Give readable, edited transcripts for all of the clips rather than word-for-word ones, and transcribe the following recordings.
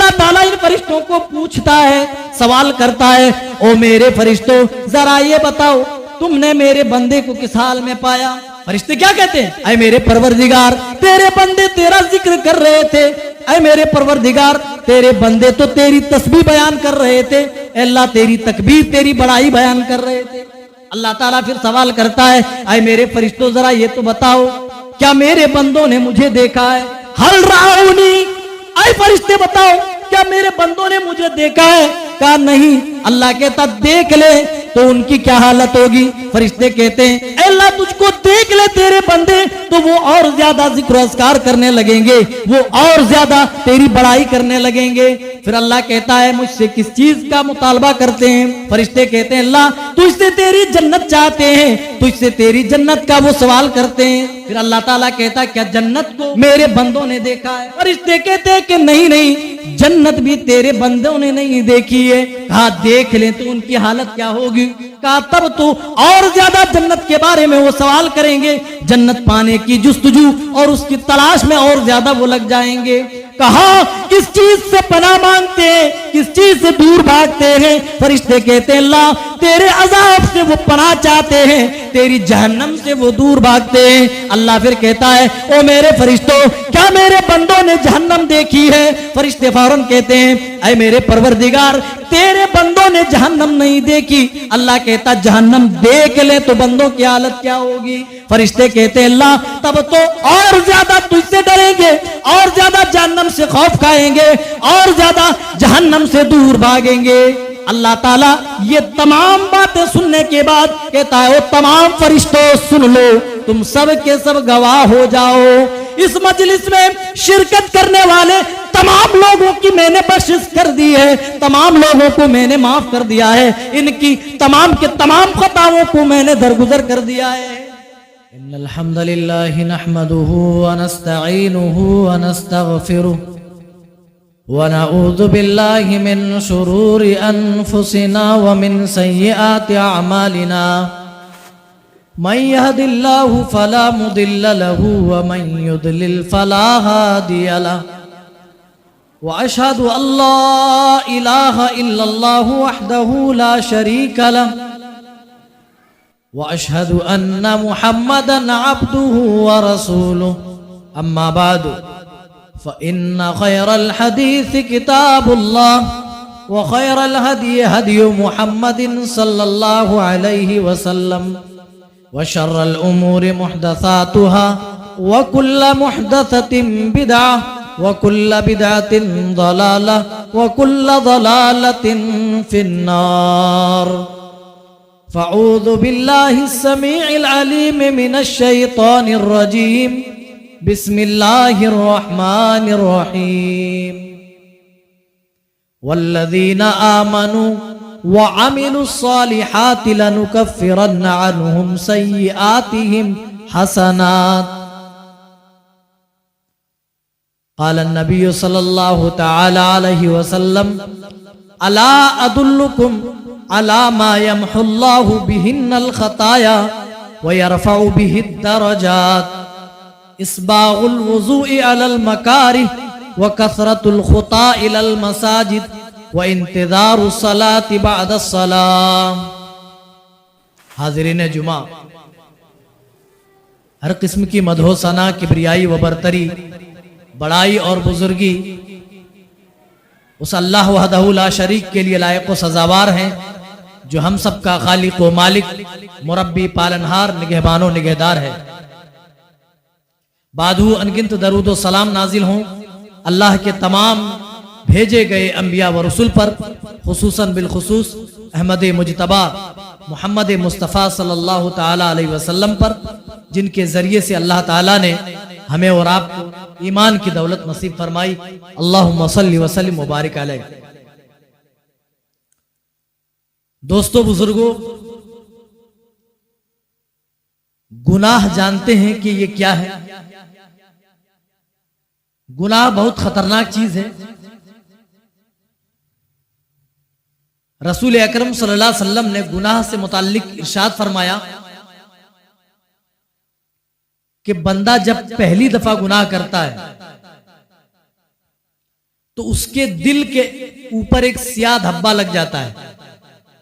اللہ تعالیٰ ان فرشتوں کو پوچھتا ہے، سوال کرتا ہے، او میرے فرشتوں ذرا یہ بتاؤ تم نے میرے بندے کو کس حال میں پایا؟ فرشتے کیا کہتے ہیں؟ اے میرے پروردگار تیرے بندے تیرا ذکر کر رہے تھے، اے میرے پروردگار تیرے بندے تو تیری تسبیح بیان کر رہے تھے، اے اللہ تیری تکبیر تیری بڑائی بیان کر رہے تھے۔ اللہ تعالیٰ پھر سوال کرتا ہے، اے میرے فرشتوں ذرا یہ تو بتاؤ کیا میرے بندوں نے مجھے دیکھا ہے؟ ہل رعونی، اے فرشتے بتاؤ کیا میرے بندوں نے مجھے دیکھا ہے؟ کہا نہیں۔ اللہ کہتا دیکھ لے تو ان کی کیا حالت ہوگی؟ فرشتے کہتے ہیں اے اللہ تجھ کو دیکھ لے تیرے بندے تو وہ اور زیادہ ذکر و اذکار کرنے لگیں گے، وہ اور زیادہ تیری بڑائی کرنے لگیں گے۔ پھر اللہ کہتا ہے مجھ سے کس چیز کا مطالبہ کرتے ہیں؟ فرشتے کہتے ہیں اللہ تجھ سے تیری جنت چاہتے ہیں، تجھ سے تیری جنت کا وہ سوال کرتے ہیں۔ پھر اللہ تعالیٰ کہتا ہے کیا جنت کو میرے بندوں نے دیکھا ہے؟ فرشتے کہتے ہیں کہ نہیں، جنت بھی تیرے بندوں نے نہیں دیکھی ہے۔ کہا دیکھ لیں تو ان کی حالت کیا ہوگی؟ کہا تب تو اور زیادہ جنت کے بارے میں وہ سوال کریں گے، جنت پانے کی جستجو اور اس کی تلاش میں اور زیادہ وہ لگ جائیں گے۔ کہا کس چیز سے پناہ مانگتے ہیں، کس چیز سے دور بھاگتے ہیں؟ فرشتے کہتے ہیں اللہ تیرے عذاب سے وہ پناہ چاہتے ہیں، تیری جہنم سے وہ دور بھاگتے ہیں۔ اللہ پھر کہتا ہے او میرے فرشتوں کیا میرے بندوں نے جہنم دیکھی ہے؟ فرشتے فوراً کہتے ہیں اے میرے پروردگار تیرے بندوں نے جہنم نہیں دیکھی۔ اللہ کہتا جہنم دیکھ لے تو بندوں کی حالت کیا ہوگی؟ فرشتے کہتے ہیں اللہ تب تو اور زیادہ تجھ سے ڈریں گے، اور زیادہ جہنم سے خوف کھائیں گے، اور زیادہ جہنم سے دور بھاگیں گے۔ اللہ تعالیٰ یہ تمام باتیں سننے کے بعد کہتا ہے تمام فرشتوں سن لو، تم سب کے سب گواہ ہو جاؤ، اس مجلس میں شرکت کرنے والے تمام لوگوں کی میں نے بخشش کر دی ہے، تمام لوگوں کو میں نے معاف کر دیا ہے، ان کی تمام کے تمام خطاؤں کو میں نے درگزر کر دیا ہے۔ ان الحمد لله نحمده ونستعينه ونستغفره ونعوذ بالله من شرور انفسنا ومن سيئات اعمالنا من يهد الله فلا مضل له ومن يضلل فلا هادي له واشهد ان لا اله الا الله وحده لا شريك له واشهد ان محمدا عبده ورسوله اما بعد فان خير الحديث كتاب الله وخير الهدي هدي محمد صلى الله عليه وسلم وشر الامور محدثاتها وكل محدثة بدعة وكل بدعة ضلالة وكل ضلالة في النار فاعوذ بالله السميع العليم من الشيطان الرجيم بسم الله الرحمن الرحيم والذين آمنوا وعملوا الصالحات لنكفرن عنهم سيئاتهم حسنات قال النبي صلى الله تعالى عليه وسلم ألا أدلكم على ما يمحو الله بهن الخطايا ويرفع به الدرجات إسباغ الوضوء على المكاره وكثرة الخطى إلى المساجد وانتظار الصلاة بعد الصلاة۔ حاضرین جمعہ، ہر قسم کی مدح و ثنا، کبریائی و برتری، بڑائی اور بزرگی اس اللہ وحدہ لا شریک کے لیے لائق و سزاوار ہیں جو ہم سب کا خالق و مالک، مربی، پالنہار، نگہبان و نگہدار ہے۔ بعدہو انگنت درود و سلام نازل ہوں اللہ کے تمام بھیجے گئے انبیاء و رسول پر، خصوصاً بالخصوص احمد مجتبی محمد مصطفیٰ صلی اللہ تعالی علیہ وسلم پر، جن کے ذریعے سے اللہ تعالیٰ نے ہمیں اور آپ کو ایمان کی دولت نصیب فرمائی۔ اللہم صلی وسلم مبارک علیہ۔ دوستو، بزرگوں، گناہ جانتے ہیں کہ یہ کیا ہے؟ گناہ بہت خطرناک چیز ہے۔ رسول اکرم صلی اللہ علیہ وسلم نے گناہ سے متعلق ارشاد فرمایا کہ بندہ جب پہلی دفعہ گناہ کرتا ہے تو اس کے دل کے اوپر ایک سیاہ دھبا لگ جاتا ہے.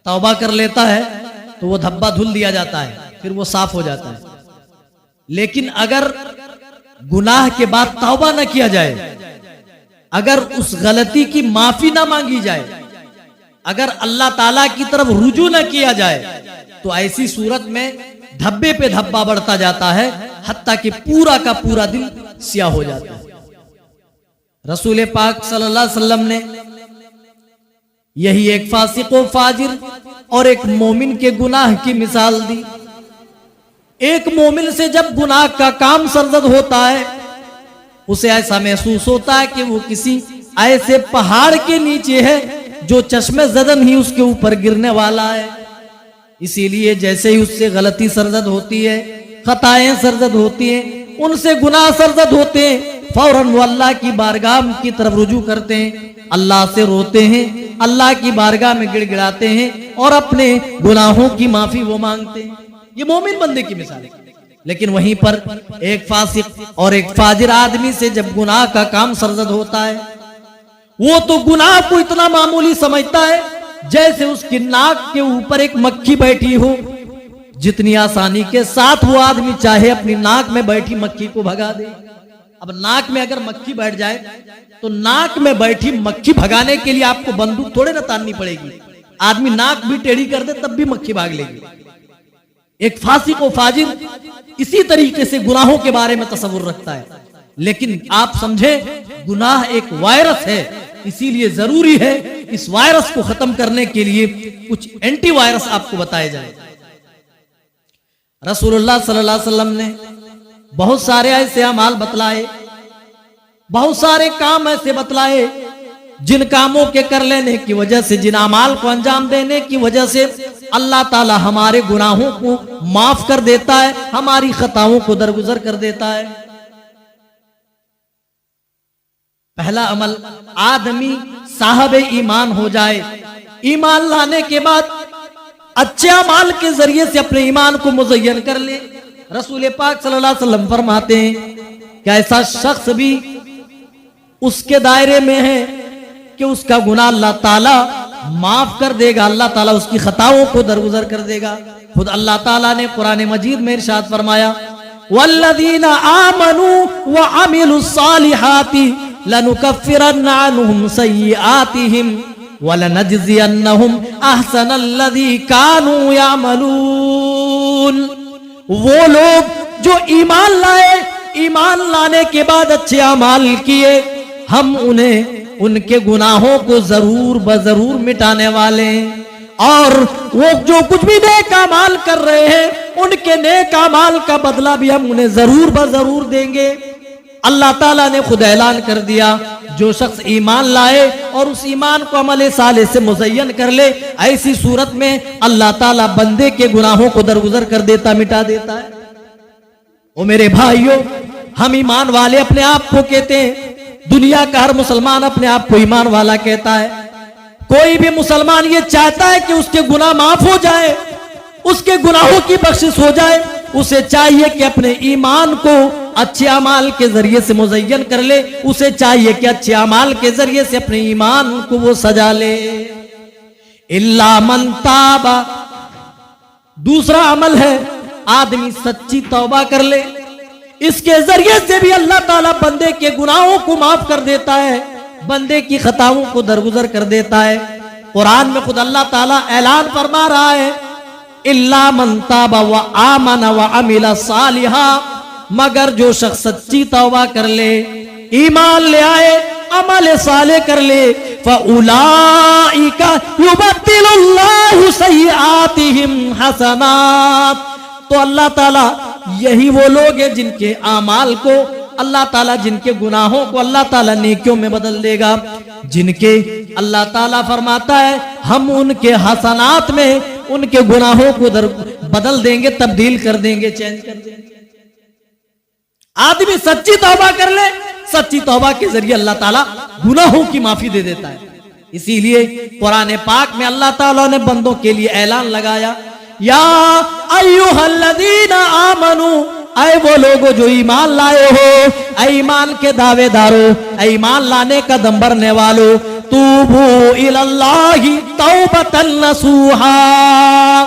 توبہ کر لیتا ہے تو وہ دھبا دھل دیا جاتا ہے, پھر وہ صاف ہو جاتا ہے. لیکن اگر گناہ کے بعد توبہ نہ کیا جائے, اگر اس غلطی کی معافی نہ مانگی جائے, اگر اللہ تعالیٰ کی طرف رجوع نہ کیا جائے, تو ایسی صورت میں دھبے پہ دھبا بڑھتا جاتا ہے حتیٰ کہ پورا کا پورا دل سیاہ ہو جاتا ہے. رسول پاک صلی اللہ علیہ وسلم نے یہی ایک فاسق و فاجر اور ایک مومن کے گناہ کی مثال دی. ایک مومن سے جب گناہ کا کام سرزد ہوتا ہے, اسے ایسا محسوس ہوتا ہے کہ وہ کسی ایسے پہاڑ کے نیچے ہے جو چشمے زدن ہی اس کے اوپر گرنے والا ہے. اسی لیے جیسے ہی اس سے غلطی سرزد ہوتی ہے, خطائیں سرزد ہوتی ہیں, ان سے گناہ سرزد ہوتے ہیں, فوراً وہ اللہ کی بارگاہ کی طرف رجوع کرتے ہیں, اللہ سے روتے ہیں, اللہ کی بارگاہ میں گڑ گڑاتے ہیں اور اپنے گناہوں کی معافی وہ مانگتے ہیں. یہ مومن بندے کی مثال ہے. لیکن وہیں پر ایک فاسق اور ایک فاجر آدمی سے جب گناہ کا کام سرزد ہوتا ہے, وہ تو گناہ کو اتنا معمولی سمجھتا ہے جیسے اس کی ناک کے اوپر ایک مکھی بیٹھی ہو. جتنی آسانی کے ساتھ وہ آدمی چاہے اپنی ناک میں بیٹھی مکھی کو بھگا دے. اب ناک میں اگر مکھی بیٹھ جائے تو ناک میں بیٹھی مکھی بھگانے کے لیے آپ کو بندوق تھوڑے نہ تاننی پڑے گی. آدمی ناک بھی ٹیڑھی کر دے تب بھی مکھی بھاگ لے گی. ایک فاسق و فاجر اسی طریقے سے گناہوں کے بارے میں تصور رکھتا ہے. لیکن آپ سمجھیں, گناہ ایک وائرس ہے, اسی لیے ضروری ہے اس وائرس کو ختم کرنے کے لیے کچھ اینٹی وائرس آپ کو بتائے جائیں. رسول اللہ صلی اللہ علیہ وسلم نے بہت سارے ایسے اعمال بتلائے, بہت سارے کام ایسے بتلائے جن کاموں کے کر لینے کی وجہ سے, جن اعمال کو انجام دینے کی وجہ سے اللہ تعالی ہمارے گناہوں کو معاف کر دیتا ہے, ہماری خطاؤں کو درگزر کر دیتا ہے. پہلا عمل, آدمی صاحب ایمان ہو جائے. ایمان لانے کے بعد اچھے اعمال کے ذریعے سے اپنے ایمان کو مزین کر لے. رسول پاک صلی اللہ علیہ وسلم فرماتے ہیں کہ ایسا شخص بھی اس کے دائرے میں ہے کہ اس کا گناہ اللہ تعالیٰ معاف کر دے گا, اللہ تعالیٰ اس کی خطاؤں کو درگزر کر دے گا. خود اللہ تعالیٰ نے قرآن مجید میں ارشاد فرمایا, والذین آمنوا وعملوا الصالحات لنکفرن عنہم سیئاتہم وَلَنَجْزِيَنَّهُمْ أَحْسَنَ الَّذِي كَانُوا يَعْمَلُونَ. وہ لوگ جو ایمان لائے, ایمان لانے کے بعد اچھے اعمال کیے, ہم انہیں ان کے گناہوں کو ضرور بضرور مٹانے والے ہیں, اور وہ جو کچھ بھی نیک اعمال کر رہے ہیں ان کے نیک اعمال کا بدلہ بھی ہم انہیں ضرور بضرور دیں گے. اللہ تعالیٰ نے خود اعلان کر دیا, جو شخص ایمان لائے اور اس ایمان کو عمل صالح سے مزین کر لے, ایسی صورت میں اللہ تعالیٰ بندے کے گناہوں کو درگزر کر دیتا, مٹا دیتا ہے. او میرے بھائیوں, ہم ایمان والے اپنے آپ کو کہتے ہیں, دنیا کا ہر مسلمان اپنے آپ کو ایمان والا کہتا ہے. کوئی بھی مسلمان یہ چاہتا ہے کہ اس کے گناہ معاف ہو جائے, اس کے گناہوں کی بخشش ہو جائے. اسے چاہیے کہ اپنے ایمان کو اچھے اعمال کے ذریعے سے مزین کر لے, اسے چاہیے کہ اچھے اعمال کے ذریعے سے اپنے ایمان کو وہ سجا لے. الا من تاب, دوسرا عمل ہے آدمی سچی توبہ کر لے. اس کے ذریعے سے بھی اللہ تعالیٰ بندے کے گناہوں کو معاف کر دیتا ہے, بندے کی خطاؤں کو درگزر کر دیتا ہے. قرآن میں خود اللہ تعالیٰ اعلان فرما رہا ہے, الا من تاب وآمن وعمل صالحا, مگر جو شخص سچی توبہ کر لے, ایمان لے آئے, عمل صالح کر لے, فَأُولَئِكَ يُبَدِّلُ اللَّهُ سَيِّئَاتِهِمْ حَسَنَاتٍ. تو اللہ تعالیٰ یہی وہ لوگ ہیں جن کے اعمال کو اللہ تعالیٰ, جن کے گناہوں کو اللہ تعالیٰ نیکیوں میں بدل دے گا, جن کے اللہ تعالیٰ فرماتا ہے ہم ان کے حسنات میں ان کے گناہوں کو بدل دیں گے, تبدیل کر دیں گے, چینج کر دیں گے. آدمی سچی توبہ کر لے, سچی توبہ کے ذریعے اللہ تعالیٰ گناہوں کی معافی دے دیتا ہے. اسی لیے قرآن پاک میں اللہ تعالیٰ نے بندوں کے لیے اعلان لگایا, یا ایھا الذین آمنوا اے وہ لوگوں جو ایمان لائے ہو، اے ایمان کے دعوے دارو، اے ایمان لانے کا دم بھرنے والو، توبو الاللہ توبۃ نصوحا،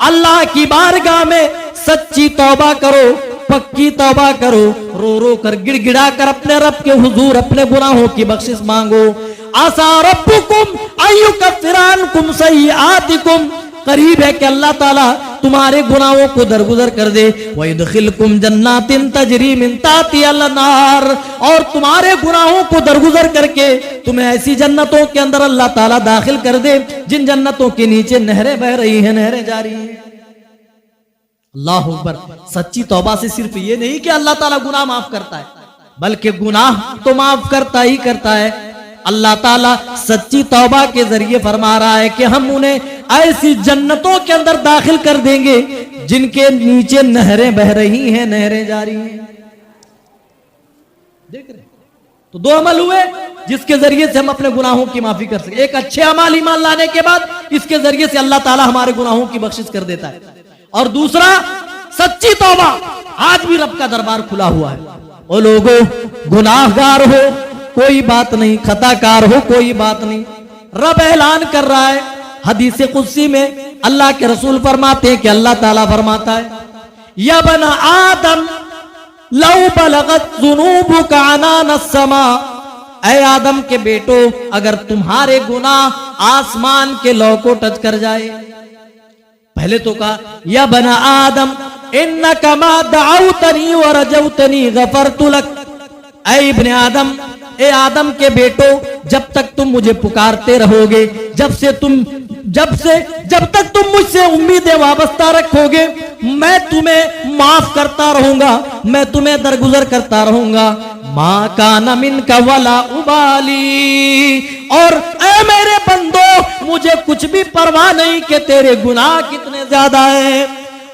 اللہ کی بارگاہ میں سچی توبہ کرو، پکی توبہ کرو، رو رو کر گڑ گڑا کر اپنے رب کے حضور اپنے گناہوں کی بخشش مانگو۔ عسیٰ ربکم ان یکفر عنکم سیئاتکم، قریب ہے کہ اللہ تعالیٰ تمہارے گناہوں کو درگزر کر دے، وَيُدْخِلْكُمْ جَنَّاتٍ تَجْرِي مِن تَحْتِهَا الْأَنْهَارُ، اور تمہارے گناہوں کو درگزر کر کے تمہیں ایسی جنتوں کے اندر اللہ تعالیٰ داخل کر دے جن جنتوں کے نیچے نہریں بہ رہی ہیں، نہریں جاری ہیں۔ اللہ اکبر۔ سچی توبہ سے صرف یہ نہیں کہ اللہ تعالیٰ گناہ معاف کرتا ہے، بلکہ گناہ تو معاف کرتا ہی کرتا ہے، اللہ تعالیٰ سچی توبہ کے ذریعے فرما رہا ہے کہ ہم انہیں ایسی جنتوں کے اندر داخل کر دیں گے جن کے نیچے نہریں بہ رہی ہیں، نہریں جاری ہیں۔ دیکھ رہے تو دو عمل ہوئے جس کے ذریعے سے ہم اپنے گناہوں کی معافی کر سکیں۔ ایک اچھے عمل ایمان لانے کے بعد اس کے ذریعے سے اللہ تعالیٰ ہمارے گناہوں کی بخشش کر دیتا ہے، اور دوسرا سچی توبہ۔ آج بھی رب کا دربار کھلا ہوا ہے، او لوگو گناہگار ہو کوئی بات نہیں، خطا کار ہو کوئی بات نہیں، رب اعلان کر رہا ہے حدیث قدسی میں، اللہ کے رسول فرماتے ہیں کہ اللہ تعالیٰ فرماتا ہے یا بن آدم لو بلغت ذنوبک عنان السماء، اے آدم کے بیٹو اگر تمہارے گناہ آسمان کے لو کو ٹچ کر جائے۔ پہلے تو کہا یا بن آدم انک ما دعوتنی ورجوتنی غفرت لک، اے ابن آدم، اے آدم کے بیٹو جب تک تم مجھے پکارتے رہو گے، جب تک تم مجھ سے امیدیں وابستہ رکھو گے، میں تمہیں معاف کرتا رہوں گا، میں تمہیں درگزر کرتا رہوں گا۔ ما کان منک ولا ابالی، اور اے میرے بندو مجھے کچھ بھی پرواہ نہیں کہ تیرے گناہ کتنے زیادہ ہیں۔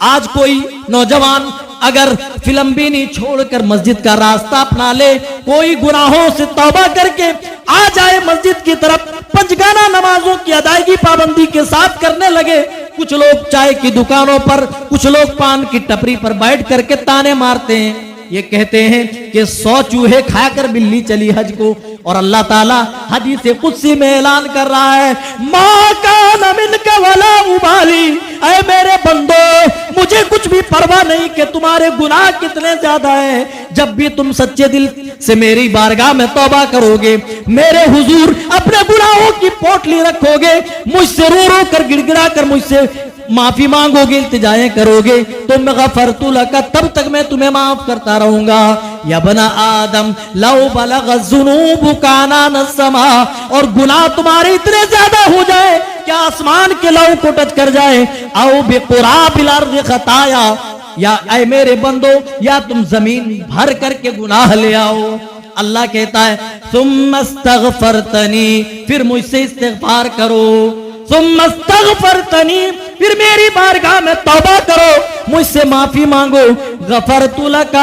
آج کوئی نوجوان اگر فلم بینی چھوڑ کر مسجد کا راستہ اپنا لے، کوئی گناہوں سے توبہ کر کے آ جائے مسجد کی طرف، پنجگانہ نمازوں کی ادائیگی پابندی کے ساتھ کرنے لگے، کچھ لوگ چائے کی دکانوں پر، کچھ لوگ پان کی ٹپری پر بیٹھ کر کے تانے مارتے ہیں، یہ کہتے ہیں کہ 100 چوہے کھا کر بلی چلی حج کو، اور اللہ تعالیٰ حدیث قدسی میں اعلان کر رہا ہے ما کان منک ولا ابالی، اے میرے بندو مجھے کچھ بھی پرواہ نہیں کہ تمہارے گناہ کتنے زیادہ ہیں، جب بھی تم سچے دل سے میری بارگاہ میں توبہ کرو گے، میرے حضور اپنے گناہوں کی پوٹلی رکھو گے، مجھ سے رو رو کر گڑ گڑا کر مجھ سے معافی مانگو گے، التجائیں کرو گے، تو میں غفرت لک، تب تک میں تمہیں معاف کرتا رہوں گا۔ یا بنا آدم لو بلغ الذنوب عنان السماء، اور گناہ تمہارے اتنے زیادہ ہو جائے کہ آسمان کے لو کو ٹچ کر جائے، او بقراب الارض خطایا، یا اے میرے بندو یا تم زمین بھر کر کے گناہ لے آؤ۔ اللہ کہتا ہے ثم استغفرتنی، پھر مجھ سے استغفار کرو، ثم استغفرتنی، پھر میری بارگاہ میں توبہ کرو، مجھ سے معافی مانگو، غفرت لک،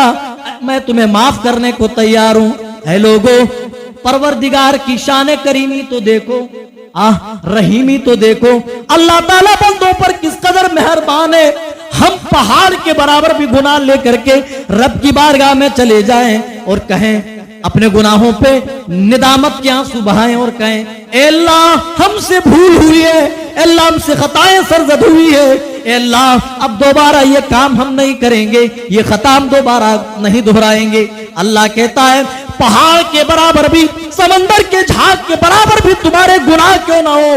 میں تمہیں معاف کرنے کو تیار ہوں۔ اے لوگو پروردگار کی شان کریمی تو دیکھو، رحیمی تو دیکھو، اللہ تعالیٰ بندوں پر کس قدر مہربان ہے۔ ہم پہاڑ کے برابر بھی گناہ لے کر کے رب کی بارگاہ میں چلے جائیں اور کہیں، اپنے گناہوں پہ ندامت کے آنسو بہائیں اور کہیں اے اللہ ہم سے بھول ہوئی ہے، اے اللہ ہم سے خطائیں سرزد ہوئی ہے، اے اللہ اب دوبارہ یہ کام ہم نہیں کریں گے، یہ خطا ہم دوبارہ نہیں دہرائیں گے۔ اللہ کہتا ہے پہاڑ کے برابر بھی، سمندر کے جھاگ کے برابر بھی تمہارے گناہ کیوں نہ ہو،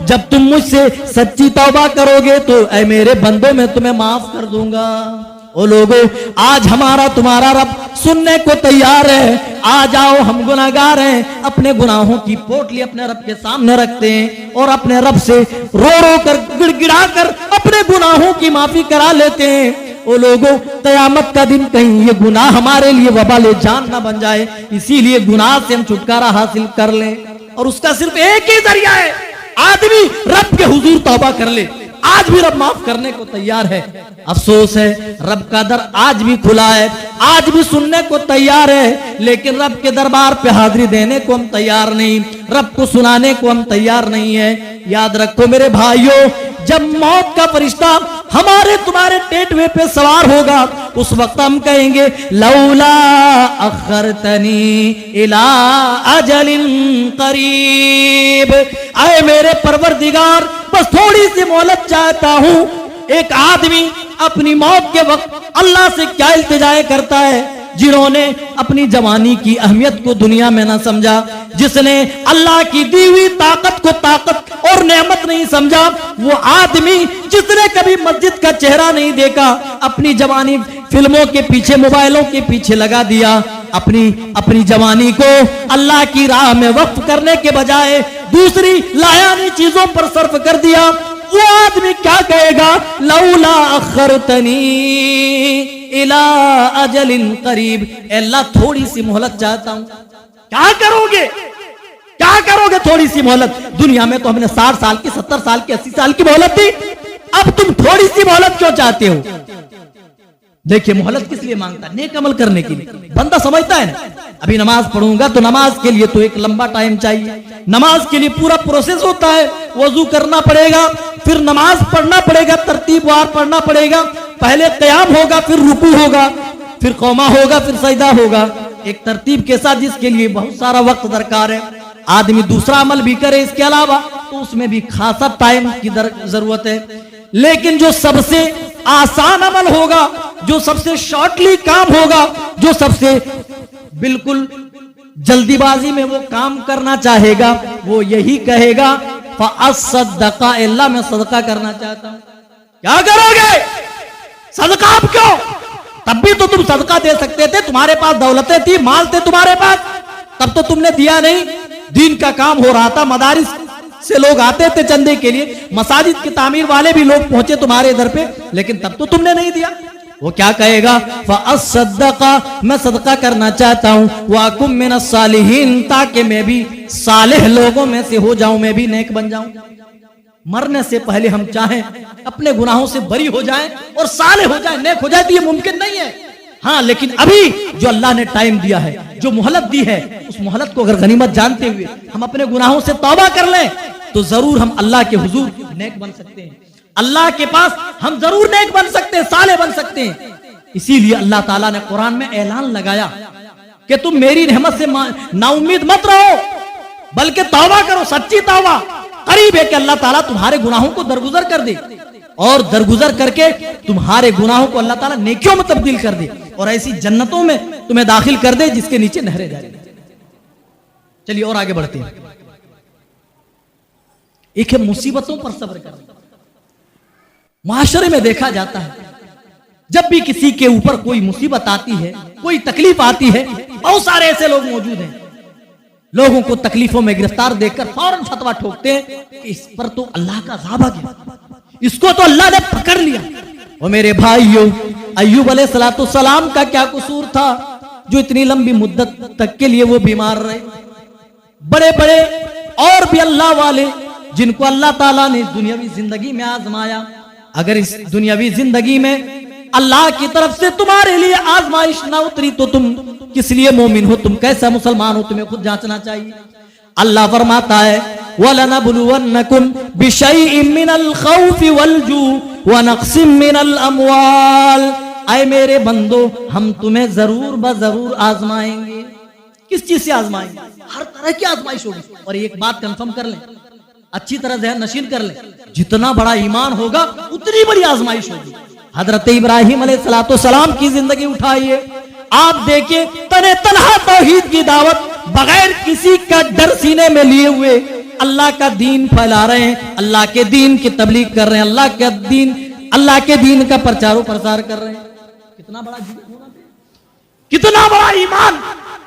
جب تم مجھ سے سچی توبہ کرو گے تو اے میرے بندوں میں تمہیں معاف کر دوں گا۔ او لوگو آج ہمارا تمہارا رب سننے کو تیار ہے، آ جاؤ ہم گناہگار ہیں، اپنے گناہوں کی پوٹلی اپنے رب کے سامنے رکھتے ہیں اور اپنے رب سے رو رو کر گڑ گڑا کر اپنے گناہوں کی معافی کرا لیتے ہیں۔ او لوگوں قیامت کا دن کہیں یہ گناہ ہمارے لیے وبال جان نہ بن جائے، اسی لیے گناہ سے ہم چھٹکارا حاصل کر لیں، اور اس کا صرف ایک ہی ذریعہ ہے، آدمی رب کے حضور توبہ کر لے۔ آج بھی رب معاف کرنے کو تیار ہے، افسوس ہے رب کا در آج بھی کھلا ہے، آج بھی سننے کو تیار ہے، لیکن رب کے دربار پہ حاضری دینے کو ہم تیار نہیں، رب کو سنانے کو ہم تیار نہیں ہے۔ یاد رکھو میرے بھائیوں، جب موت کا فرشتہ ہمارے تمہارے ٹیٹوے پہ سوار ہوگا، اس وقت ہم کہیں گے لولا اخرتنی الی اجل قریب، اے میرے پروردگار بس تھوڑی سی مہلت چاہتا ہوں۔ ایک آدمی اپنی موت کے وقت اللہ سے کیا التجا کرتا ہے؟ جنہوں نے اپنی جوانی کی اہمیت کو دنیا میں نہ سمجھا، جس نے اللہ کی دی ہوئی طاقت کو طاقت اور نعمت نہیں سمجھا، وہ آدمی جس نے کبھی مسجد کا چہرہ نہیں دیکھا، اپنی جوانی فلموں کے پیچھے موبائلوں کے پیچھے لگا دیا، اپنی جوانی کو اللہ کی راہ میں وقف کرنے کے بجائے دوسری لایانی چیزوں پر صرف کر دیا، وہ آدمی کیا کہے گا؟ لولا اخرتنی الی اجل قریب، اے اللہ تھوڑی سی مہلت چاہتا ہوں۔ کیا کرو گے؟ کیا کرو گے تھوڑی سی مہلت؟ دنیا میں تو ہم نے 60 سال کی 70 سال کی 80 سال کی مہلت دی، اب تم تھوڑی سی مہلت کیوں چاہتے ہو؟ دیکھیے مہلت کس لیے مانگتا ہے؟ نیک عمل کرنے کے لیے۔ بندہ سمجھتا ہے نا ابھی نماز پڑھوں گا تو نماز کے لیے تو ایک لمبا ٹائم چاہیے، نماز کے لیے پورا پروسیس ہوتا ہے، وضو کرنا پڑے گا، پھر نماز پڑھنا پڑے گا، ترتیب وار پڑھنا پڑے گا، پہلے قیام ہوگا، پھر رکوع ہوگا، پھر قوما ہوگا، پھر سجدہ ہوگا، ایک ترتیب کے ساتھ، جس کے لیے بہت سارا وقت درکار ہے۔ آدمی دوسرا عمل بھی کرے اس کے علاوہ تو اس میں بھی خاصا ٹائم کی ضرورت ہے، لیکن جو سب سے آسان عمل ہوگا، جو سب سے شارٹلی کام ہوگا، جو سب سے بالکل جلدی بازی میں وہ کام کرنا چاہے گا، وہ یہی کہے گا فَأَصَّدَّقَ، اللہ میں صدقہ کرنا چاہتا ہوں۔ کیا کرو گے؟ صدقہ آپ کیوں؟ تب بھی تو تم صدقہ دے سکتے تھے، تمہارے پاس دولتیں تھی، مال تھے تمہارے پاس، تب تو تم نے دیا نہیں۔ دین کا کام ہو رہا تھا، مدارس سے لوگ آتے تھے چندے کے لیے، مساجد کی تعمیر والے بھی لوگ پہنچے تمہارے در پہ، لیکن تب تو تم نے نہیں دیا۔ وہ کیا کہے گا؟ فَأَصَّدَّقَ، میں صدقہ کرنا چاہتا ہوں، وَأَكُن مِّنَ الصَّالِحِينَ، تاکہ میں بھی صالح لوگوں میں سے ہو جاؤں، میں بھی نیک بن جاؤں۔ مرنے سے پہلے ہم چاہیں اپنے گناہوں سے بری ہو جائیں اور صالح ہو جائیں، نیک ہو جائیں، تو یہ ممکن نہیں ہے۔ ہاں لیکن ابھی جو اللہ نے ٹائم دیا ہے، جو مہلت دی ہے، اس مہلت کو اگر غنیمت جانتے ہوئے ہم اپنے گناہوں سے توبہ کر لیں تو ضرور ہم اللہ کے حضور نیک بن سکتے ہیں، اللہ کے پاس ہم ضرور نیک بن سکتے ہیں، صالح بن سکتے ہیں۔ اسی لیے اللہ تعالیٰ نے قرآن میں اعلان لگایا کہ تم میری رحمت سے نا امید مت رہو، بلکہ توبہ کرو، سچی توبہ۔ قریب ہے کہ اللہ تعالیٰ تمہارے گناہوں کو درگزر کر دے، اور درگزر کر کے تمہارے گناہوں کو اللہ تعالیٰ نیکیوں میں تبدیل کر دے، اور ایسی جنتوں میں تمہیں داخل کر دے جس کے نیچے نہریں جاری۔ چلیے اور آگے بڑھتے ہیں۔ ایک ہے مصیبتوں پر صبر کرنا۔ معاشرے میں دیکھا جاتا ہے جب بھی کسی کے اوپر کوئی مصیبت آتی ہے، کوئی تکلیف آتی ہے، بہت سارے ایسے لوگ موجود ہیں، لوگوں کو تکلیفوں میں گرفتار دیکھ کر فوراً فتویٰ ٹھوکتے ہیں کہ اس پر تو اللہ کا عذاب آ گیا، اس کو تو اللہ نے پکڑ لیا۔ وہ میرے بھائیوں، ایوب علیہ السلام کا کیا قصور تھا جو اتنی لمبی مدت تک کے لیے وہ بیمار رہے؟ بڑے بڑے اور بھی اللہ والے جن کو اللہ تعالیٰ نے دنیاوی زندگی میں آزمایا، اگر اس دنیاوی زندگی میں اللہ کی طرف سے تمہارے لیے آزمائش نہ اتری تو تم کس لیے مومن ہو، تم کیسا مسلمان ہو؟ تمہیں خود جانچنا چاہیے۔ اللہ فرماتا ہے وَلَنَبْلُوَنَّكُمْ بِشَيْءٍ مِّنَ الْخَوْفِ وَالْجُوعِ وَنَقْصٍ مِّنَ الْأَمْوَالِ، اے میرے بندو ہم تمہیں ضرور بضرور آزمائیں گے۔ کس چیز سے آزمائیں گے؟ ہر طرح کی آزمائش ہوگی۔ اور ایک بات کنفرم کر لیں، اچھی طرح ذہن نشین کر لیں، جتنا بڑا ایمان ہوگا اتنی بڑی آزمائش ہوگی۔ حضرت ابراہیم علیہ السلام کی زندگی اٹھائیے، آپ دیکھیں تنہا تنہا توحید کی دعوت بغیر کسی کا ڈر سینے میں لیے ہوئے اللہ کا دین پھیلا رہے ہیں، اللہ کے دین کی تبلیغ کر رہے ہیں، اللہ کے دین کا پرچار و پرسار کر رہے ہیں۔ کتنا بڑا کتنا بڑا ایمان،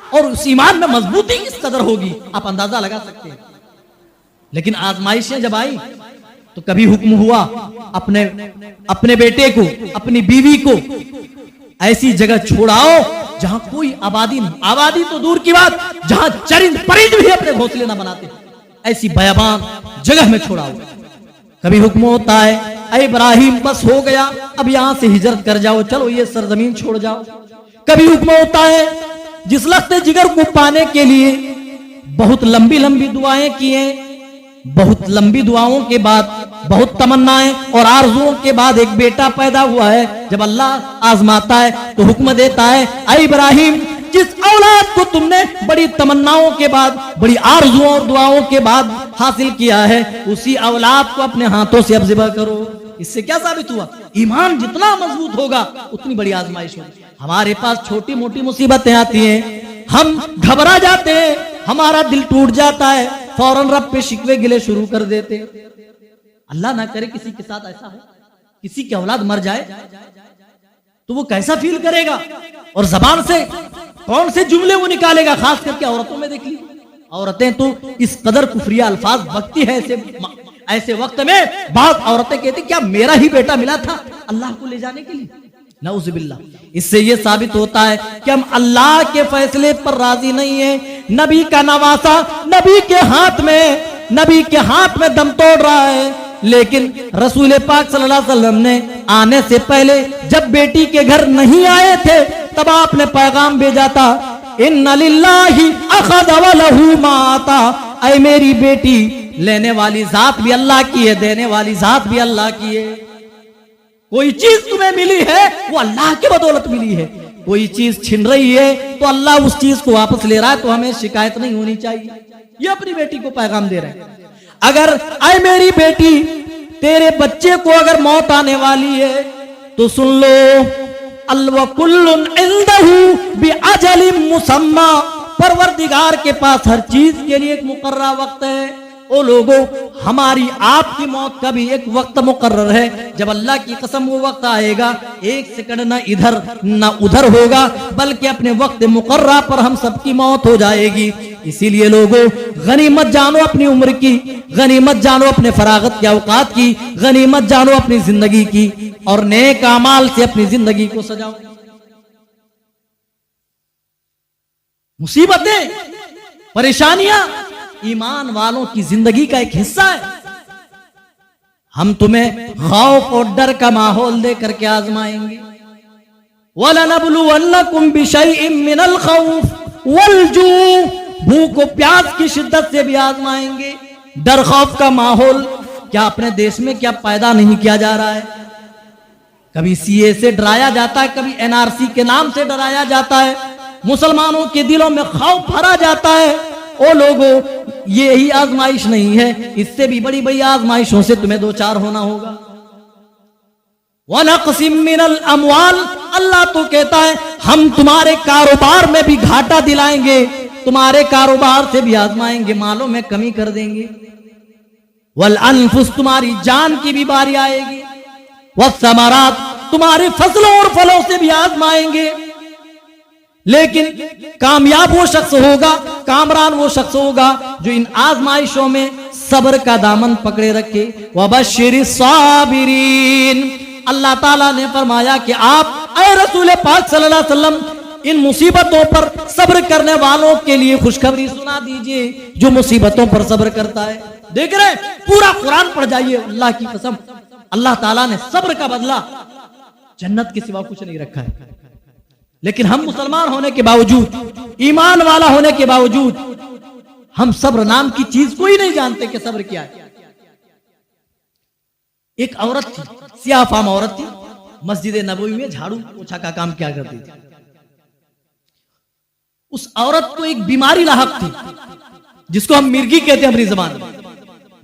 اور اس ایمان میں مضبوطی کس قدر ہوگی آپ اندازہ لگا سکتے ہیں۔ لیکن آزمائشیں جب آئی تو کبھی حکم ہوا اپنے بیٹے کو، اپنی بیوی کو ایسی جگہ چھوڑاؤ جہاں کوئی آبادی نہیں، آبادی تو دور کی بات، جہاں چرند پرند بھی اپنے گھونسلے نہ بناتے، ایسی بیابان جگہ میں چھوڑاؤ۔ کبھی حکم ہوتا ہے اے ابراہیم بس ہو گیا، اب یہاں سے ہجرت کر جاؤ، چلو یہ سرزمین چھوڑ جاؤ۔ کبھی حکم ہوتا ہے جس لخت جگر کو پانے کے لیے بہت لمبی لمبی دعائیں کیے، بہت لمبی دعاؤں کے بعد، بہت تمنائیں اور آرزوؤں کے بعد ایک بیٹا پیدا ہوا ہے. جب اللہ آزماتا ہے تو حکم دیتا ہے اے ابراہیم جس اولاد کو تم نے بڑی تمناؤں کے بعد، بڑی آرزوؤں اور دعاؤں کے بعد حاصل کیا ہے، اسی اولاد کو اپنے ہاتھوں سے اب ذبح کرو. اس سے کیا ثابت ہوا؟ ایمان جتنا مضبوط ہوگا اتنی بڑی آزمائش ہوگی. ہمارے پاس چھوٹی موٹی مصیبتیں آتی ہیں، ہم گھبرا جاتے ہیں، ہمارا دل ٹوٹ جاتا ہے، فوراً رب پہ شکوے گلے شروع کر دیتے. اللہ نہ کرے کسی کے ساتھ ایسا ہو، کسی کی اولاد مر جائے تو وہ کیسا فیل کرے گا، اور زبان سے کون سے جملے وہ نکالے گا. خاص کر کے عورتوں میں دیکھ لی، عورتیں تو اس قدر کفریہ الفاظ بکتی ہے. ایسے وقت میں بعض عورتیں کہتی کیا میرا ہی بیٹا ملا تھا اللہ کو لے جانے کے لیے. نعوذ باللہ. اس سے یہ ثابت ہوتا ہے کہ ہم اللہ کے فیصلے پر راضی نہیں ہیں. نبی کا نواسا نبی کے ہاتھ میں دم توڑ رہا ہے، لیکن رسول پاک صلی اللہ علیہ وسلم نے آنے سے پہلے جب بیٹی کے گھر نہیں آئے تھے تب آپ نے پیغام بھیجا تھا ان للہ اخذ ولہ ما آتا. اے میری بیٹی، لینے والی ذات بھی اللہ کی ہے، دینے والی ذات بھی اللہ کی ہے. کوئی چیز تمہیں ملی ہے وہ اللہ کی بدولت ملی ہے، کوئی چیز چھن رہی ہے تو اللہ اس چیز کو واپس لے رہا ہے، تو ہمیں شکایت نہیں ہونی چاہیے. یہ اپنی بیٹی کو پیغام دے رہے ہیں. اگر اے میری بیٹی تیرے بچے کو اگر موت آنے والی ہے تو سن لو الوکل عندہ باجل مسمی. پروردگار کے پاس ہر چیز کے لیے ایک مقررہ وقت ہے. او لوگوں، ہماری آپ کی موت کا بھی ایک وقت مقرر ہے. جب اللہ کی قسم وہ وقت آئے گا، ایک سیکنڈ نہ ادھر نہ ادھر ہوگا، بلکہ اپنے وقت مقررہ پر ہم سب کی موت ہو جائے گی. اسی لیے لوگوں، غنیمت جانو اپنی عمر کی، غنیمت جانو اپنے فراغت کے اوقات کی، غنیمت جانو اپنی زندگی کی، اور نیک اعمال سے اپنی زندگی کو سجاؤ. مصیبتیں، پریشانیاں ایمان والوں کی زندگی کا ایک حصہ ہے. ہم تمہیں خوف اور ڈر کا ماحول دے کر کے آزمائیں گے. وَلَنَبْلُوَنَّكُمْ بِشَيْءٍ مِّنَ الْخَوْفِ وَالْجُوعِ. بھوک و پیاس کی شدت سے بھی آزمائیں گے. ڈر خوف کا ماحول کیا اپنے دیش میں کیا پیدا نہیں کیا جا رہا ہے؟ کبھی سی اے سے ڈرایا جاتا ہے، کبھی این آر سی کے نام سے ڈرایا جاتا ہے، مسلمانوں کے دلوں میں خوف بھرا جاتا ہے. او لوگوں، یہی آزمائش نہیں ہے، اس سے بھی بڑی بڑی آزمائشوں سے تمہیں دو چار ہونا ہوگا. وَنَقْسِم مِّنَ الْأَمْوَالِ. اللہ تو کہتا ہے ہم تمہارے کاروبار میں بھی گھاٹا دلائیں گے، تمہارے کاروبار سے بھی آزمائیں گے، مالوں میں کمی کر دیں گے. وَالْأَنفُسِ. تمہاری جان کی بھی باری آئے گی. وَالثَّمَرَاتِ. تمہارے فصلوں اور پھلوں سے بھی آزمائیں گے. لیکن کامیاب وہ شخص ہوگا، کامران وہ شخص ہوگا جو ان آزمائشوں میں صبر کا دامن پکڑے رکھے. وَبَشِّرِ الصَّابِرِينَ. اللہ تعالیٰ نے فرمایا کہ آپ اے رسول پاک صلی اللہ علیہ وسلم ان مصیبتوں پر صبر کرنے والوں کے لیے خوشخبری سنا دیجئے جو مصیبتوں پر صبر کرتا ہے. دیکھ رہے پورا قرآن پڑھ جائیے، اللہ کی قسم اللہ تعالیٰ نے صبر کا بدلہ جنت کے سوا کچھ نہیں رکھا ہے. لیکن ہم مسلمان ہونے کے باوجود، ایمان والا ہونے کے باوجود، ہم صبر نام کی چیز کو ہی نہیں جانتے کہ صبر کیا ہے. ایک عورت تھی، سیاہ فام عورت تھی، مسجد نبوی میں جھاڑو پوچھا کا کام کیا کرتی تھی. اس عورت کو ایک بیماری لاحق تھی جس کو ہم مرگی کہتے ہیں اپنی زبان میں.